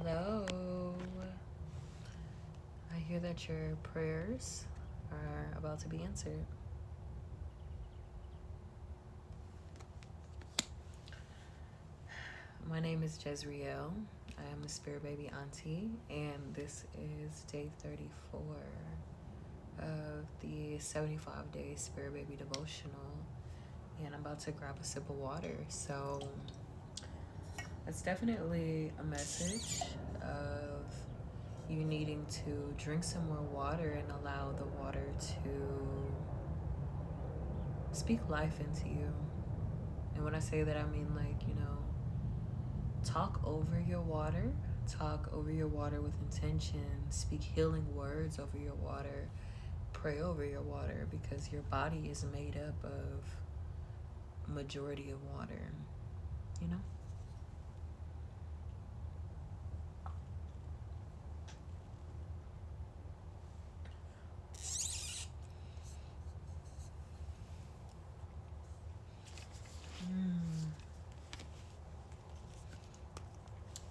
Hello. I hear that your prayers are about to be answered. My name is Jezreel. I am the Spirit Baby Auntie, and this is day 34 of the 75-day Spirit Baby Devotional. And I'm about to grab a sip of water. So it's definitely a message of you needing to drink some more water and allow the water to speak life into you. And when I say that, I mean talk over your water. Talk over your water with intention. Speak healing words over your water. Pray over your water, because your body is made up of majority of water, you know?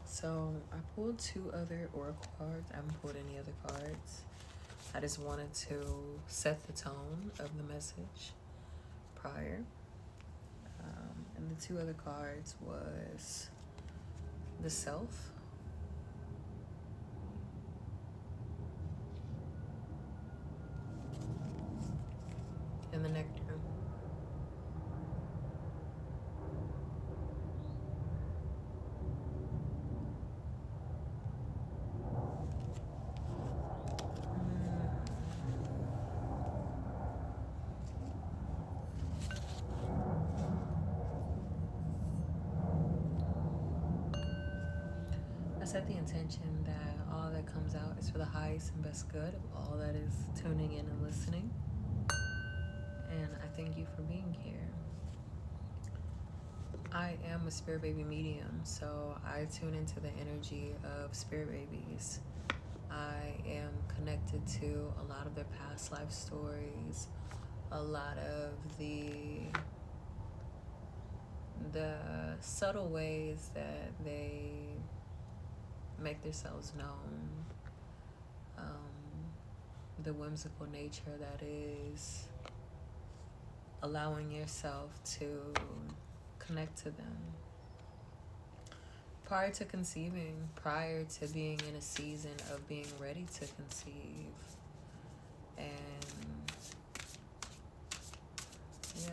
So I pulled two other oracle cards. I haven't pulled any other cards. I just wanted to set the tone of the message prior. And the two other cards was the Self and the Nectar. I set the intention that all that comes out is for the highest and best good of all that is tuning in and listening. And I thank you for being here. I am a Spirit Baby medium, so I tune into the energy of Spirit Babies. I am connected to a lot of their past life stories, a lot of the subtle ways that they make themselves known, the whimsical nature that is allowing yourself to connect to them. Prior to conceiving, prior to being in a season of being ready to conceive. And yeah.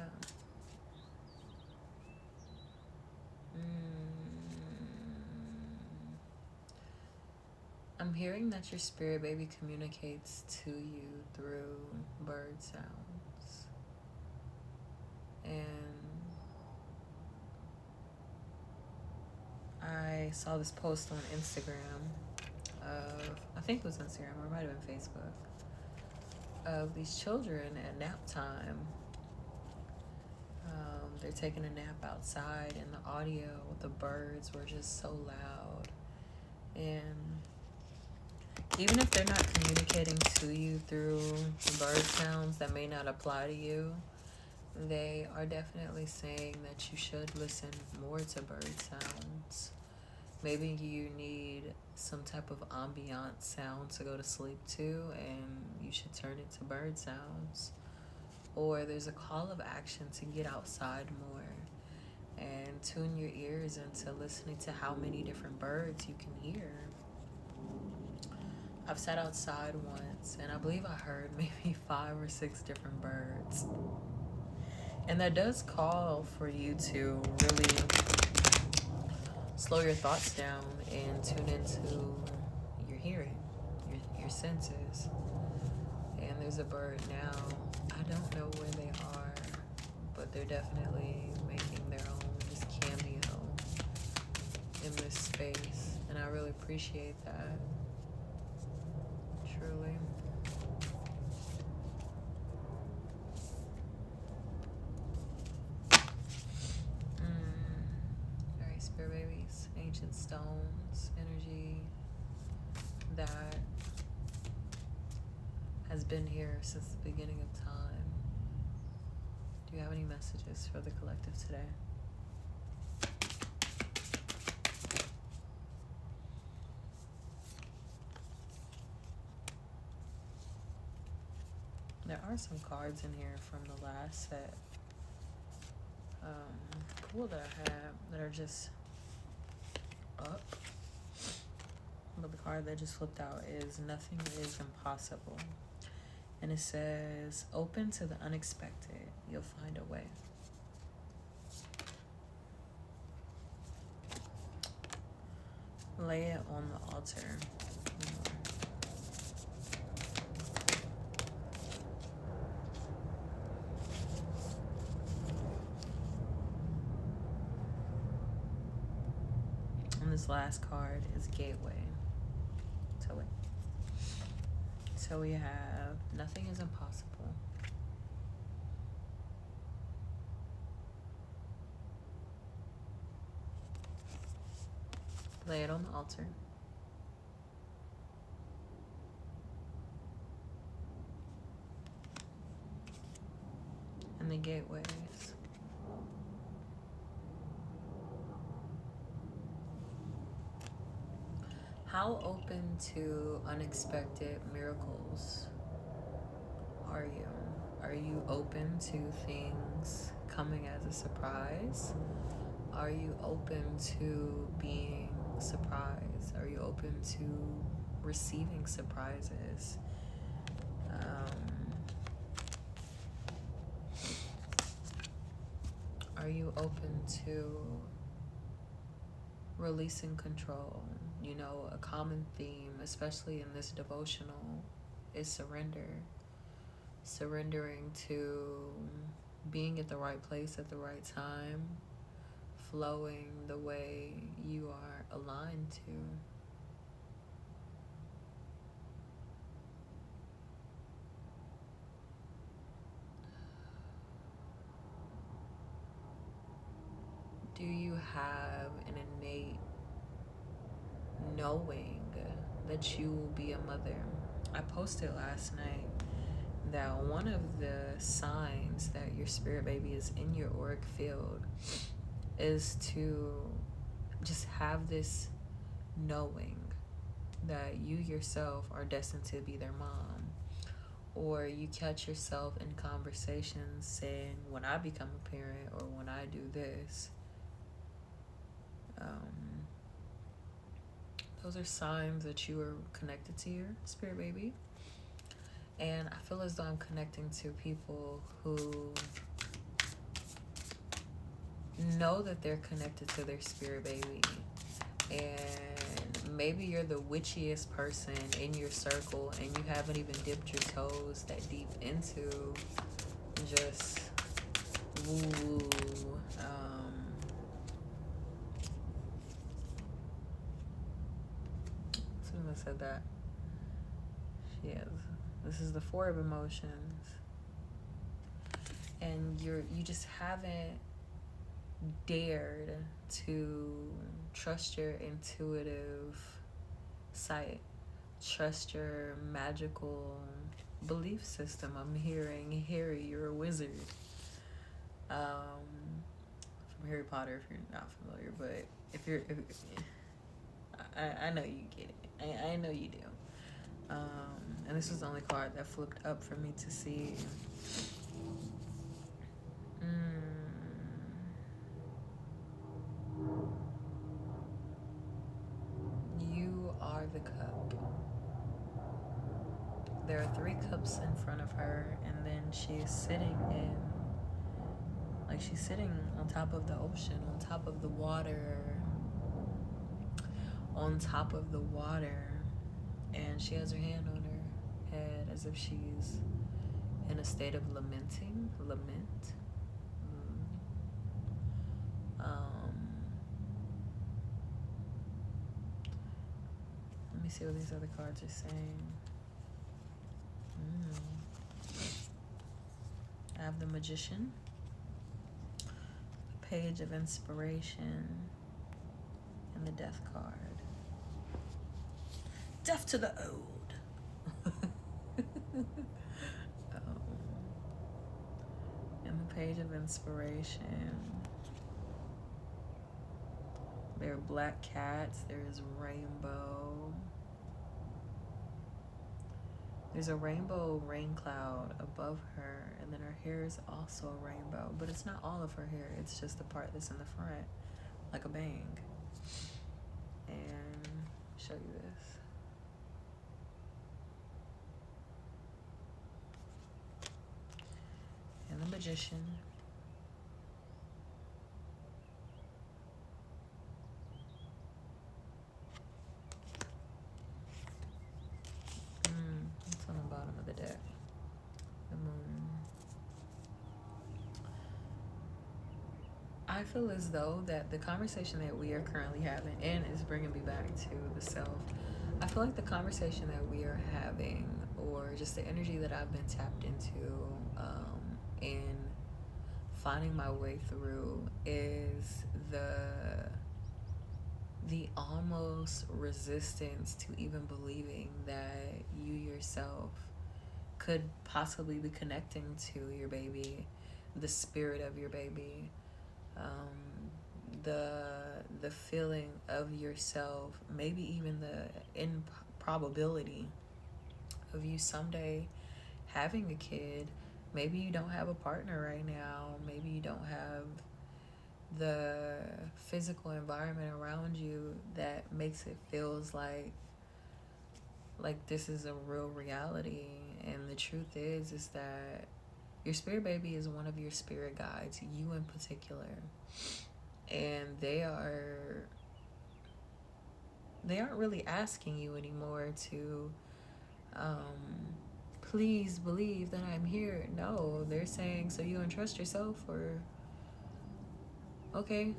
I'm hearing that your Spirit Baby communicates to you through bird sounds. And I saw this post on Instagram I think it was Instagram, or it might have been Facebook, of these children at nap time. They're taking a nap outside, and the audio with the birds were just so loud. And even if they're not communicating to you through bird sounds that may not apply to you, they are definitely saying that you should listen more to bird sounds. Maybe you need some type of ambient sound to go to sleep to, and you should turn it to bird sounds. Or there's a call of action to get outside more and tune your ears into listening to how many different birds you can hear. I've sat outside once, and I believe I heard maybe 5 or 6 different birds. And that does call for you to really slow your thoughts down and tune into your hearing, your senses. And there's a bird now. I don't know where they are, but they're definitely making their own just cameo in this space. And I really appreciate that. Truly. Alright, Spirit Babies, ancient stones, energy that has been here since the beginning of time. Do you have any messages for the collective today? There are some cards in here from the last set. Cool that I have that are just up. But the card that just flipped out is Nothing is Impossible. And it says, open to the unexpected. You'll find a way. Lay it on the altar. And this last card is Gateway. So we have Nothing is Impossible. Lay it on the altar. And the gateways. How open to unexpected miracles are you? Are you open to things coming as a surprise? Are you open to being surprised? Are you open to receiving surprises? Are you open to releasing control? You know, a common theme, especially in this devotional, is surrender. Surrendering to being at the right place at the right time, flowing the way you are aligned to. Do you have an innate knowing that you will be a mother? I posted last night that one of the signs that your spirit baby is in your auric field is to just have this knowing that you yourself are destined to be their mom. Or you catch yourself in conversations saying, when I become a parent, or when I do this. Those are signs that you are connected to your spirit baby. And I feel as though I'm connecting to people who know that they're connected to their spirit baby. And maybe you're the witchiest person in your circle and you haven't even dipped your toes that deep into just woo. Someone said that. Yes. This is the Four of Emotions. And you just haven't dared to trust your intuitive sight. Trust your magical belief system. I'm hearing Heyyy, you're a wizard. From Harry Potter, if you're not familiar, but I know you get it. I know you do. And this was the only card that flipped up for me to see. You are the cup. There are 3 cups in front of her, and then she's sitting on top of the ocean, on top of the water, and she has her hand on her head as if she's in a state of lament. Let me see what these other cards are saying. I have the Magician, the Page of Inspiration, and the Death card. Death to the old. And the Page of Inspiration. There are black cats. There is rainbow. There's a rainbow rain cloud above her, and then her hair is also a rainbow, but it's not all of her hair, it's just the part that's in the front, like a bang. And show you this. And the magician. It's on the bottom of the deck. The moon. I feel as though that the conversation that we are currently having, and is bringing me back to the self, I feel like the conversation that we are having, or just the energy that I've been tapped into in finding my way through, is the almost resistance to even believing that you yourself could possibly be connecting to your baby, the spirit of your baby, the feeling of yourself, maybe even the improbability of you someday having a kid. Maybe you don't have a partner right now. Maybe you don't have the physical environment around you that makes it feels like this is a real reality. And the truth is that your spirit baby is one of your spirit guides, you in particular. And they aren't really asking you anymore to please believe that I'm here. No, they're saying, so you don't trust yourself? Or okay,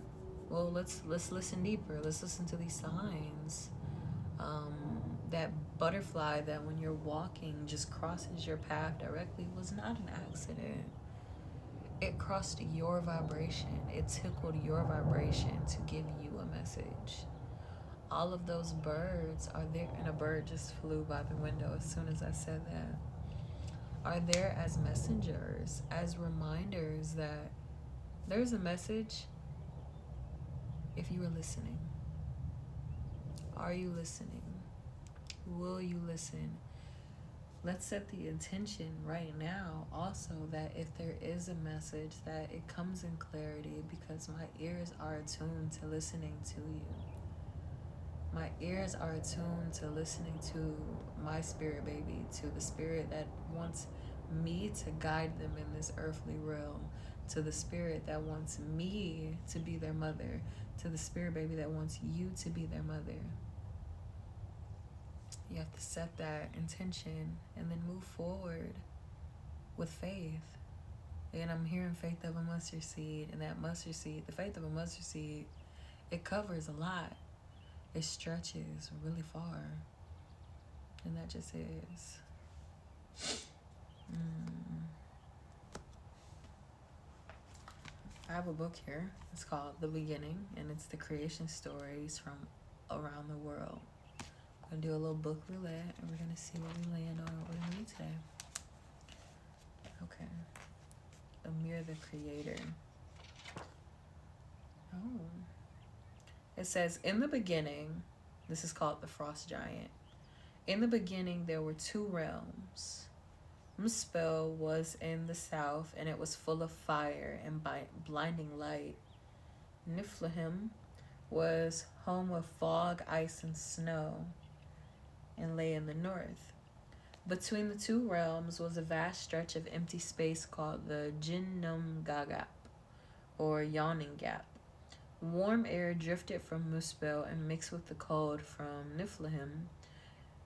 well, let's listen deeper. Let's listen to these signs. That butterfly that when you're walking just crosses your path directly was not an accident. It crossed your vibration. It tickled your vibration to give you a message. All of those birds are there, and a bird just flew by the window as soon as I said that, are there as messengers, as reminders that there's a message if you are listening. Are you listening? Will you listen? Let's set the intention right now also that if there is a message, that it comes in clarity, because my ears are attuned to listening to you. My ears are attuned to listening to my spirit baby, to the spirit that wants me to guide them in this earthly realm, to the spirit that wants me to be their mother, to the spirit baby that wants you to be their mother. You have to set that intention and then move forward with faith. And I'm hearing faith of a mustard seed, and that mustard seed, the faith of a mustard seed, it covers a lot. It stretches really far. And that just is. I have a book here. It's called The Beginning, and it's the creation stories from around the world. I'm going to do a little book roulette, and we're going to see what we land on, what we're going to read today. Okay. Amir the Creator. Oh. It says, in the beginning, this is called the Frost Giant. In the beginning, there were two realms. Muspel was in the south, and it was full of fire and blinding light. Niflheim was home of fog, ice, and snow, and lay in the north. Between the two realms was a vast stretch of empty space called the Jinnum Gagap, or Yawning Gap. Warm air drifted from Muspel and mixed with the cold from Niflheim,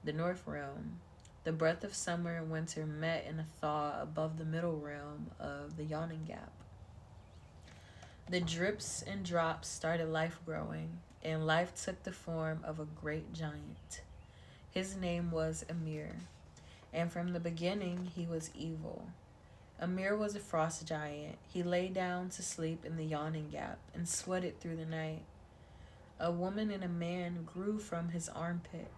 the north realm. The breath of summer and winter met in a thaw above the middle realm of the Yawning Gap. The drips and drops started life growing, and life took the form of a great giant. His name was Amir, and from the beginning he was evil. Amir was a frost giant. He lay down to sleep in the Yawning Gap and sweated through the night. A woman and a man grew from his armpit.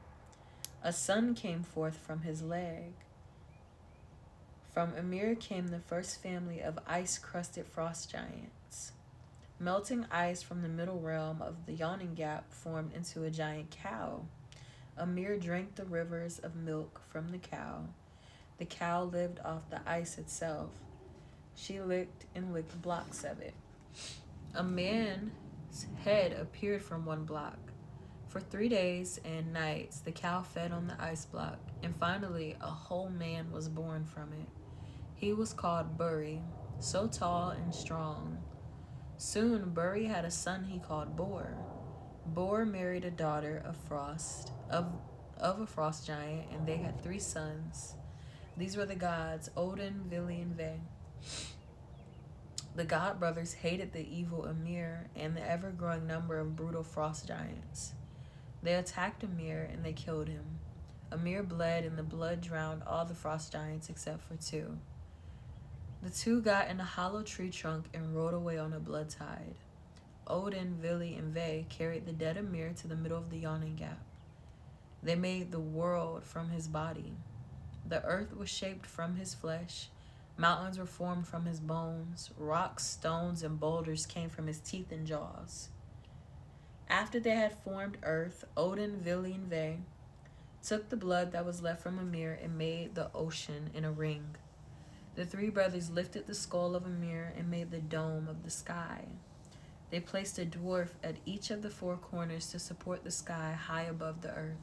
A son came forth from his leg. From Amir came the first family of ice-crusted frost giants. Melting ice from the middle realm of the Yawning Gap formed into a giant cow. Amir drank the rivers of milk from the cow. The cow lived off the ice itself. She licked and licked blocks of it. A man's head appeared from one block. For 3 days and nights, the cow fed on the ice block, and finally, a whole man was born from it. He was called Buri, so tall and strong. Soon, Buri had a son he called Bor. Bor married a daughter of a frost giant, and they had 3 sons. These were the gods Odin, Vili, and Ve. The god brothers hated the evil Ymir and the ever-growing number of brutal frost giants. They attacked Ymir and they killed him. Ymir bled, and the blood drowned all the frost giants except for 2. The 2 got in a hollow tree trunk and rode away on a blood tide. Odin, Vili, and Ve carried the dead Ymir to the middle of the yawning gap. They made the world from his body. The earth was shaped from his flesh. Mountains were formed from his bones. Rocks, stones, and boulders came from his teeth and jaws. After they had formed earth, Odin, Vili, and Ve took the blood that was left from Ymir and made the ocean in a ring. The 3 brothers lifted the skull of Ymir and made the dome of the sky. They placed a dwarf at each of the 4 corners to support the sky high above the earth.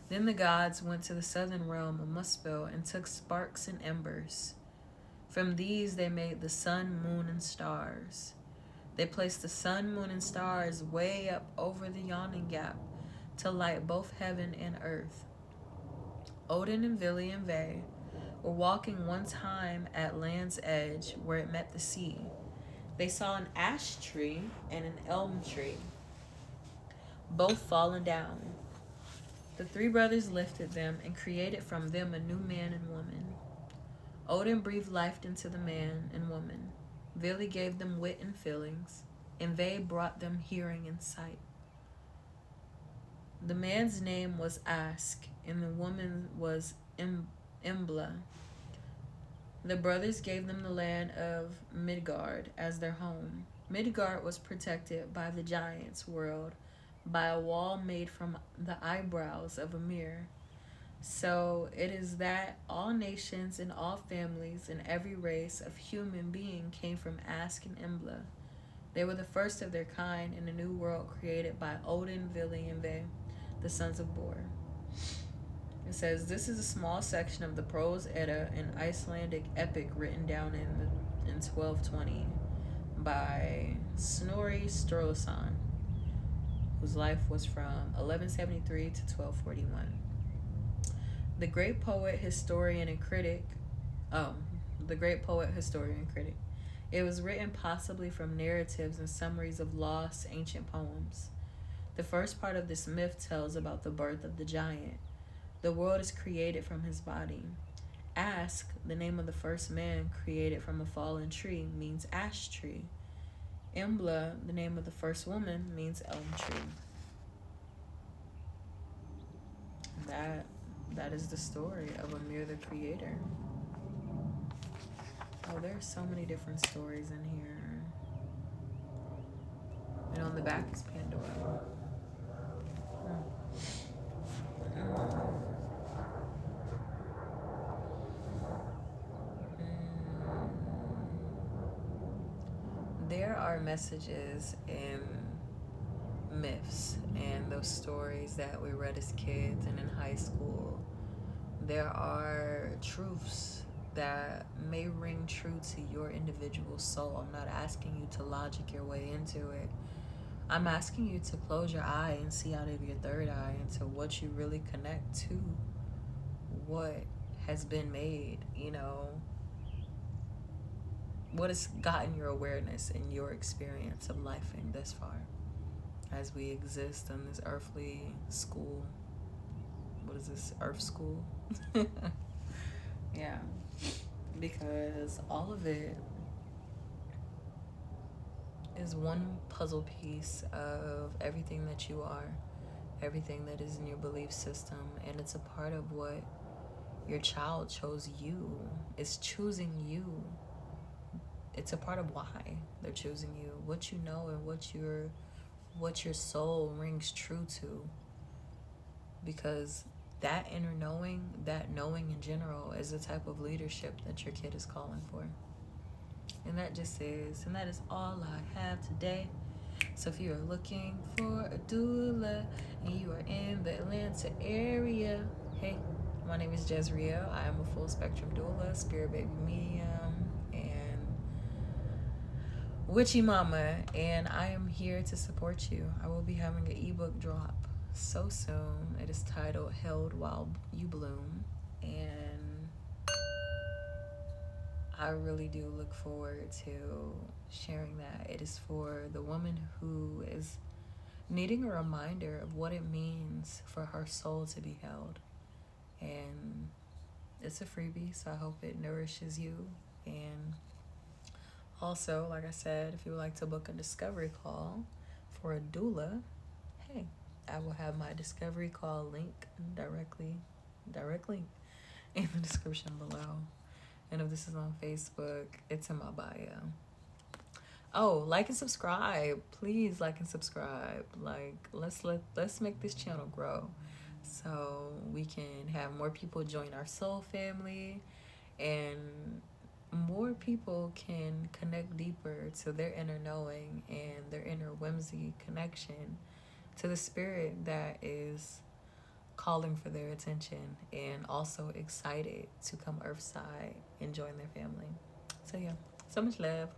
Then the gods went to the southern realm of Muspel and took sparks and embers. From these they made the sun, moon, and stars. They placed the sun, moon, and stars way up over the yawning gap to light both heaven and earth. Odin and Vili and Ve were walking one time at land's edge where it met the sea. They saw an ash tree and an elm tree, both fallen down. The 3 brothers lifted them and created from them a new man and woman. Odin breathed life into the man and woman. Vili gave them wit and feelings, and Ve brought them hearing and sight. The man's name was Ask, and the woman was Embla. The brothers gave them the land of Midgard as their home. Midgard was protected by the giants' world by a wall made from the eyebrows of Ymir. So it is that all nations and all families and every race of human being came from Ask and Embla. They were the first of their kind in a new world created by Odin, Vili, and Ve, the sons of Bor. It says, this is a small section of the Prose Edda, an Icelandic epic written down in 1220 by Snorri Sturluson, whose life was from 1173 to 1241. The great poet, historian, and critic. It was written possibly from narratives and summaries of lost ancient poems. The first part of this myth tells about the birth of the giant. The world is created from his body. Ask, the name of the first man created from a fallen tree, means ash tree. Embla, the name of the first woman, means elm tree. That is the story of Ymir the Creator. Oh, there's so many different stories in here. And on the back is Pandora. There are messages in myths and those stories that we read as kids and in high school. There are truths that may ring true to your individual soul. I'm not asking you to logic your way into it. I'm asking you to close your eye and see out of your third eye into what you really connect to, what has been made, what has gotten your awareness and your experience of life in this far as we exist in this earthly school. What is this, earth school? Yeah, because all of it is one puzzle piece of everything that you are, everything that is in your belief system, and it's a part of what your child chose you. It's choosing you. It's a part of why they're choosing you, what you know and what your soul rings true to. Because that inner knowing, that knowing in general, is the type of leadership that your kid is calling for. And that just is. And that is all I have today. So if you are looking for a doula and you are in the Atlanta area, hey, my name is Jezreel. I am a full spectrum doula, spirit baby medium, and witchy mama, and I am here to support you. I will be having an ebook drop so soon. It is titled Held While You Bloom, and I really do look forward to sharing that. It is for the woman who is needing a reminder of what it means for her soul to be held. And it's a freebie, so I hope it nourishes you. And also, like I said, if you would like to book a discovery call for a doula, hey, I will have my discovery call link direct link in the description below. And if this is on Facebook, it's in my bio. Oh, like and subscribe. Please like and subscribe. Like, let's make this channel grow so we can have more people join our soul family, and more people can connect deeper to their inner knowing and their inner whimsy connection to the spirit that is calling for their attention, and also excited to come earthside and join their family. So yeah, so much love.